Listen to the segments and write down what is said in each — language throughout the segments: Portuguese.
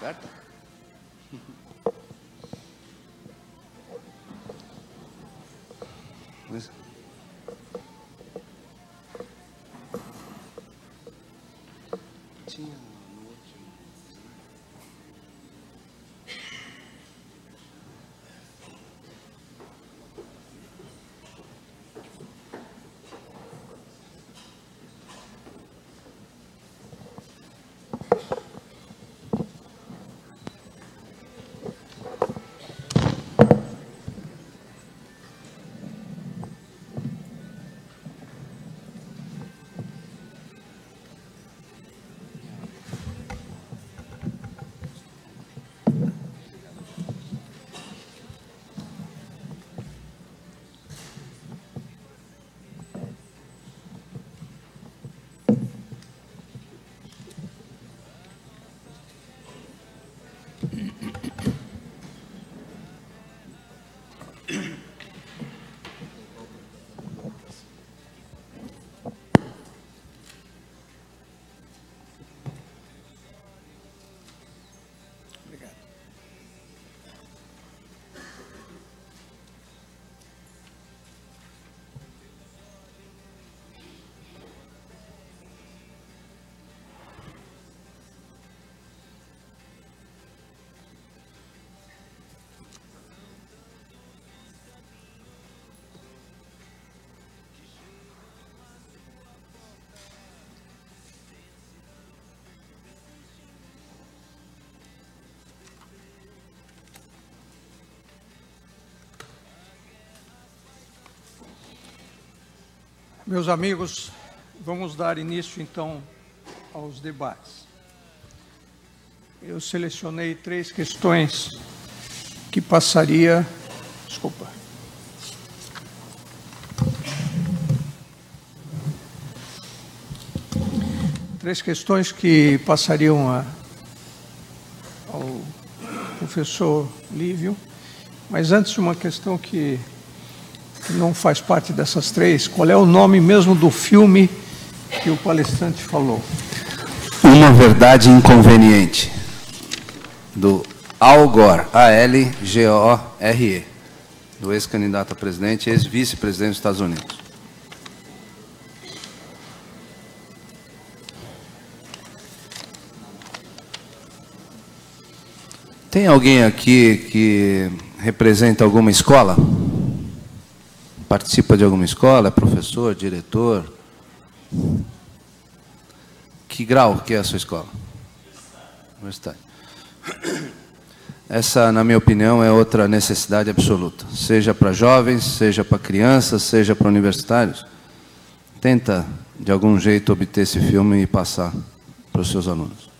Aberta? Tinha no último. Meus amigos, vamos dar início, então, aos debates. Eu selecionei 3 questões que passaria... Desculpa. Três questões que passariam ao professor Lívio. Mas antes, uma questão que não faz parte dessas 3. Qual é o nome mesmo do filme que o palestrante falou? Uma Verdade Inconveniente, do Al Gore, A-L-G-O-R-E, do ex-candidato a presidente e ex-vice-presidente dos Estados Unidos. Tem alguém aqui que representa alguma escola? Participa de alguma escola, é professor, diretor? Que grau que é a sua escola? Universidade. Essa, na minha opinião, é outra necessidade absoluta. Seja para jovens, seja para crianças, seja para universitários. Tenta, de algum jeito, obter esse filme e passar para os seus alunos.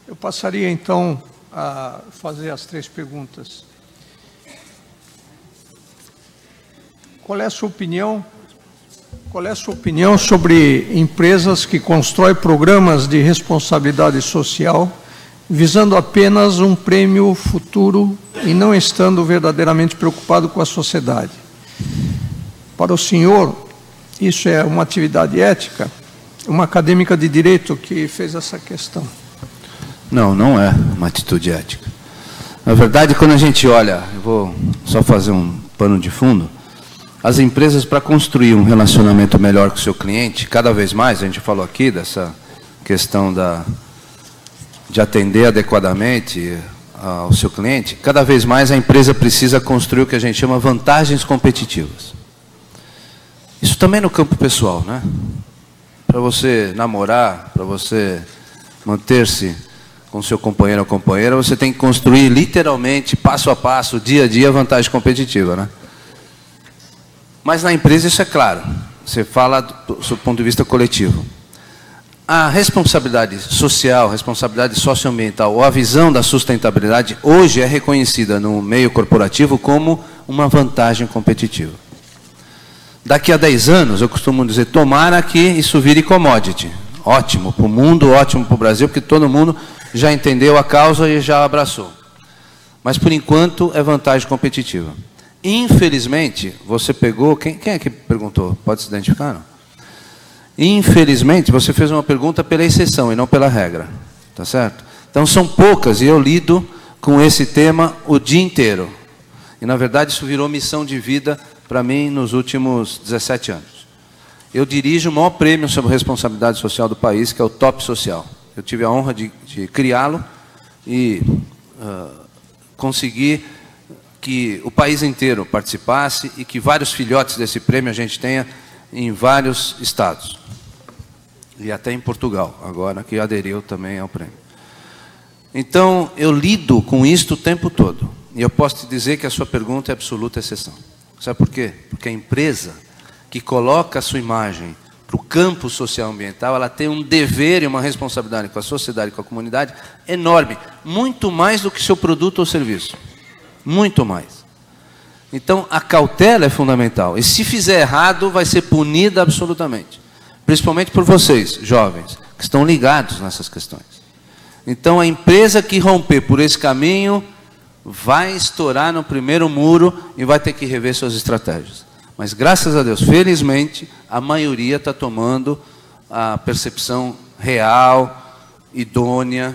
Eu passaria, então, a fazer as 3 perguntas. Qual é a sua opinião? Qual é a sua opinião sobre empresas que constroem programas de responsabilidade social visando apenas um prêmio futuro e não estando verdadeiramente preocupado com a sociedade? Para o senhor, isso é uma atividade ética? Uma acadêmica de direito que fez essa questão. Não, não é uma atitude ética. Na verdade, quando a gente olha, eu vou só fazer um pano de fundo, as empresas, para construir um relacionamento melhor com o seu cliente, cada vez mais, a gente falou aqui dessa questão de atender adequadamente ao seu cliente, cada vez mais a empresa precisa construir o que a gente chama vantagens competitivas. Isso também no campo pessoal, né? Para você namorar, para você manter-se com seu companheiro ou companheira, você tem que construir literalmente, passo a passo, dia a dia, vantagem competitiva, né? Mas na empresa isso é claro, você fala do ponto de vista coletivo. A responsabilidade social, responsabilidade socioambiental, ou a visão da sustentabilidade, hoje é reconhecida no meio corporativo como uma vantagem competitiva. Daqui a 10 anos, eu costumo dizer, tomara que isso vire commodity. Ótimo para o mundo, ótimo para o Brasil, porque todo mundo já entendeu a causa e já abraçou. Mas, por enquanto, é vantagem competitiva. Infelizmente, você pegou... Quem é que perguntou? Pode se identificar, não? Infelizmente, você fez uma pergunta pela exceção e não pela regra. tá certo? Então são poucas, e eu lido com esse tema o dia inteiro. E na verdade isso virou missão de vida para mim nos últimos 17 anos. Eu dirijo o maior prêmio sobre responsabilidade social do país, que é o Top Social. Eu tive a honra de criá-lo e conseguir que o país inteiro participasse e que vários filhotes desse prêmio a gente tenha em vários estados. E até em Portugal, agora que aderiu também ao prêmio. Então, eu lido com isto o tempo todo. E eu posso te dizer que a sua pergunta é absoluta exceção. Sabe por quê? Porque a empresa que coloca a sua imagem para o campo social ambiental, ela tem um dever e uma responsabilidade com a sociedade e com a comunidade enorme. Muito mais do que seu produto ou serviço. Muito mais. Então, a cautela é fundamental. E se fizer errado, vai ser punida absolutamente. Principalmente por vocês, jovens, que estão ligados nessas questões. Então, a empresa que romper por esse caminho vai estourar no primeiro muro e vai ter que rever suas estratégias. Mas, graças a Deus, felizmente, a maioria está tomando a percepção real, idônea,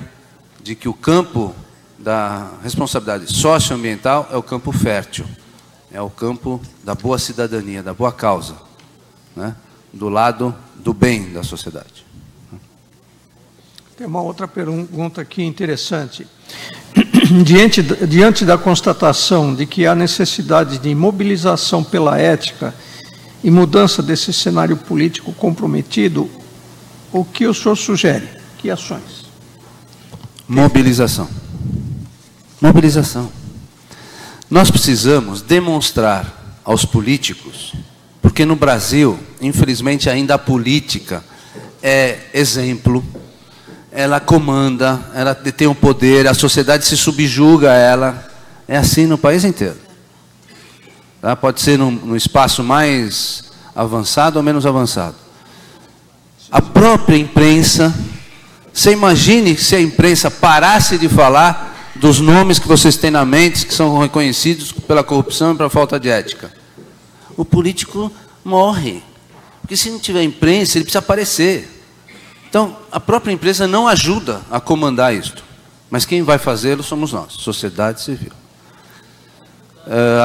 de que o campo da responsabilidade socioambiental é o campo fértil, é o campo da boa cidadania, da boa causa, né? Do lado do bem da sociedade. Tem uma outra pergunta aqui interessante. Diante da constatação de que há necessidade de mobilização pela ética e mudança desse cenário político comprometido, o que o senhor sugere? Que ações? Mobilização. Mobilização. Nós precisamos demonstrar aos políticos, porque no Brasil, infelizmente, ainda a política é exemplo, ela comanda, ela detém o poder, a sociedade se subjuga a ela. É assim no país inteiro. Tá? Pode ser no espaço mais avançado ou menos avançado. A própria imprensa, você imagine se a imprensa parasse de falar dos nomes que vocês têm na mente, que são reconhecidos pela corrupção e pela falta de ética. O político morre. Porque se não tiver imprensa, ele precisa aparecer. Então, a própria empresa não ajuda a comandar isto. Mas quem vai fazê-lo somos nós, sociedade civil.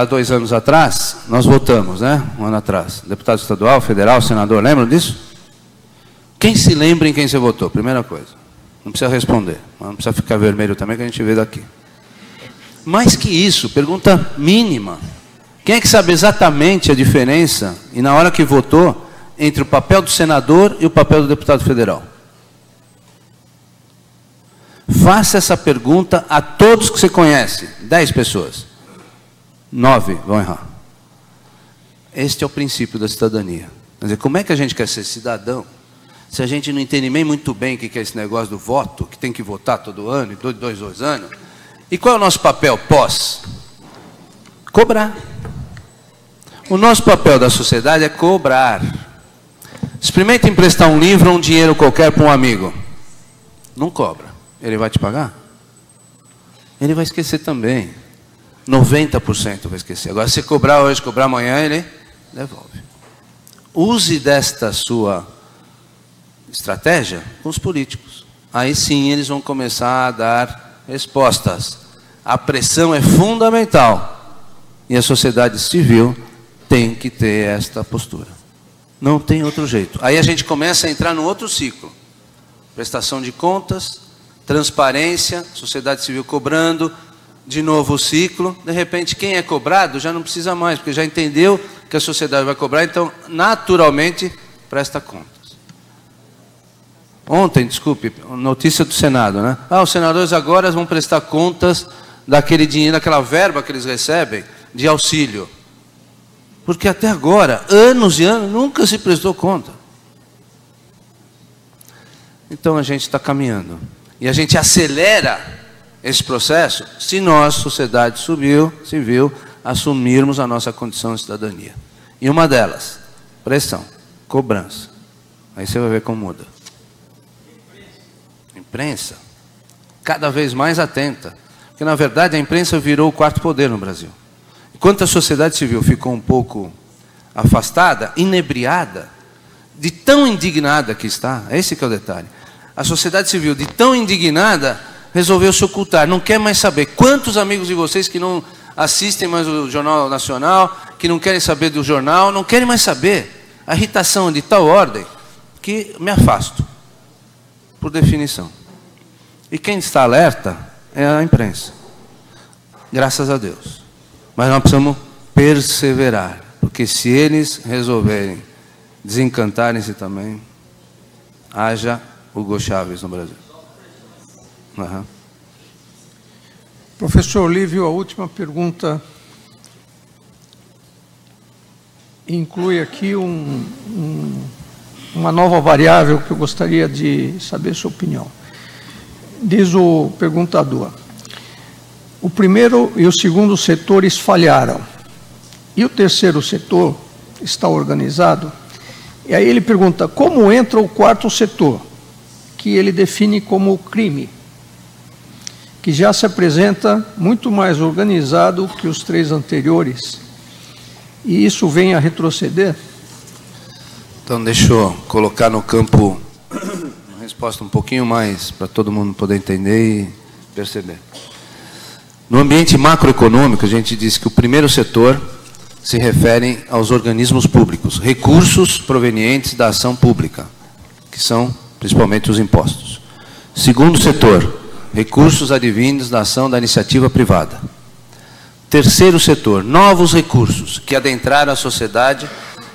Há 2 anos atrás, nós votamos, né? 1 ano atrás. Deputado estadual, federal, senador, lembram disso? Quem se lembra em quem você votou? Primeira coisa. Não precisa responder. Não precisa ficar vermelho também, que a gente vê daqui. Mais que isso, pergunta mínima. Quem é que sabe exatamente a diferença, e na hora que votou, entre o papel do senador e o papel do deputado federal? Faça essa pergunta a todos que você conhece. 10 pessoas. 9 vão errar. Este é o princípio da cidadania. Quer dizer, como é que a gente quer ser cidadão se a gente não entende nem muito bem o que é esse negócio do voto, que tem que votar todo ano, e 2 anos? E qual é o nosso papel pós? Cobrar. O nosso papel da sociedade é cobrar. Experimente emprestar um livro ou um dinheiro qualquer para um amigo. Não cobra. Ele vai te pagar? Ele vai esquecer também. 90% vai esquecer. Agora, se cobrar hoje, cobrar amanhã, ele devolve. Use desta sua estratégia com os políticos. Aí sim eles vão começar a dar respostas. A pressão é fundamental. E a sociedade civil tem que ter esta postura. Não tem outro jeito. Aí a gente começa a entrar no outro ciclo. Prestação de contas, transparência, sociedade civil cobrando, de novo o ciclo. De repente, quem é cobrado já não precisa mais, porque já entendeu que a sociedade vai cobrar, então, naturalmente, presta contas. Ontem, desculpe, notícia do Senado, né? Os senadores agora vão prestar contas daquele dinheiro, daquela verba que eles recebem de auxílio. Porque até agora, anos e anos, nunca se prestou conta. Então a gente está caminhando. E a gente acelera esse processo se nós, sociedade civil, assumirmos a nossa condição de cidadania. E uma delas, pressão, cobrança. Aí você vai ver como muda. Imprensa, cada vez mais atenta. Porque, na verdade, a imprensa virou o quarto poder no Brasil. Enquanto a sociedade civil ficou um pouco afastada, inebriada, de tão indignada que está, esse que é o detalhe. A sociedade civil, de tão indignada, resolveu se ocultar. Não quer mais saber. Quantos amigos de vocês que não assistem mais o Jornal Nacional, que não querem saber do jornal, não querem mais saber. A irritação é de tal ordem que me afasto, por definição. E quem está alerta é a imprensa. Graças a Deus. Mas nós precisamos perseverar, porque se eles resolverem desencantarem-se também, haja Hugo Chávez no Brasil. Uhum. Professor Olívio, a última pergunta inclui aqui uma nova variável que eu gostaria de saber sua opinião. Diz o perguntador: o primeiro e o segundo setores falharam, e o terceiro setor está organizado? E aí ele pergunta, como entra o quarto setor, que ele define como crime, que já se apresenta muito mais organizado que os três anteriores, e isso vem a retroceder? Então, deixa eu colocar no campo uma resposta um pouquinho mais, para todo mundo poder entender e perceber. No ambiente macroeconômico, a gente diz que o primeiro setor se refere aos organismos públicos, recursos provenientes da ação pública, que são principalmente os impostos. Segundo setor, recursos advindos da ação da iniciativa privada. Terceiro setor, novos recursos que adentraram a sociedade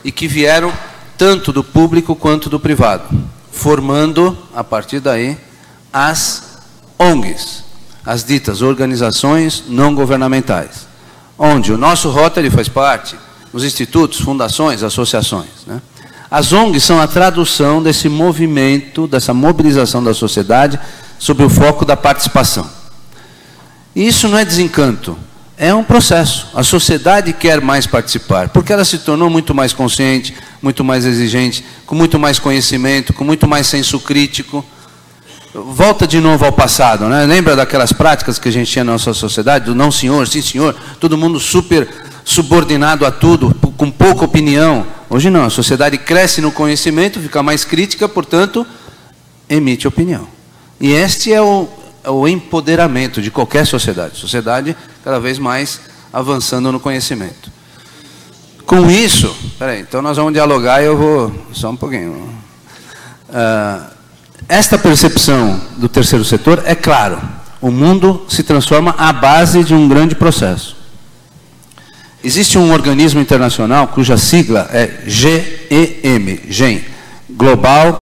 e que vieram tanto do público quanto do privado, formando, a partir daí, as ONGs, as ditas organizações não governamentais, onde o nosso Rotary faz parte, os institutos, fundações, associações, né? As ONGs são a tradução desse movimento, dessa mobilização da sociedade sob o foco da participação. E isso não é desencanto, é um processo. A sociedade quer mais participar, porque ela se tornou muito mais consciente, muito mais exigente, com muito mais conhecimento, com muito mais senso crítico. Volta de novo ao passado, né? Lembra daquelas práticas que a gente tinha na nossa sociedade, do não senhor, sim senhor, todo mundo super subordinado a tudo, com pouca opinião. Hoje não, a sociedade cresce no conhecimento, fica mais crítica, portanto, emite opinião. E este é o empoderamento de qualquer sociedade. Sociedade cada vez mais avançando no conhecimento. Com isso, peraí, então nós vamos dialogar e eu vou, só um pouquinho. Esta percepção do terceiro setor, é claro, o mundo se transforma à base de um grande processo. Existe um organismo internacional cuja sigla é GEM, Global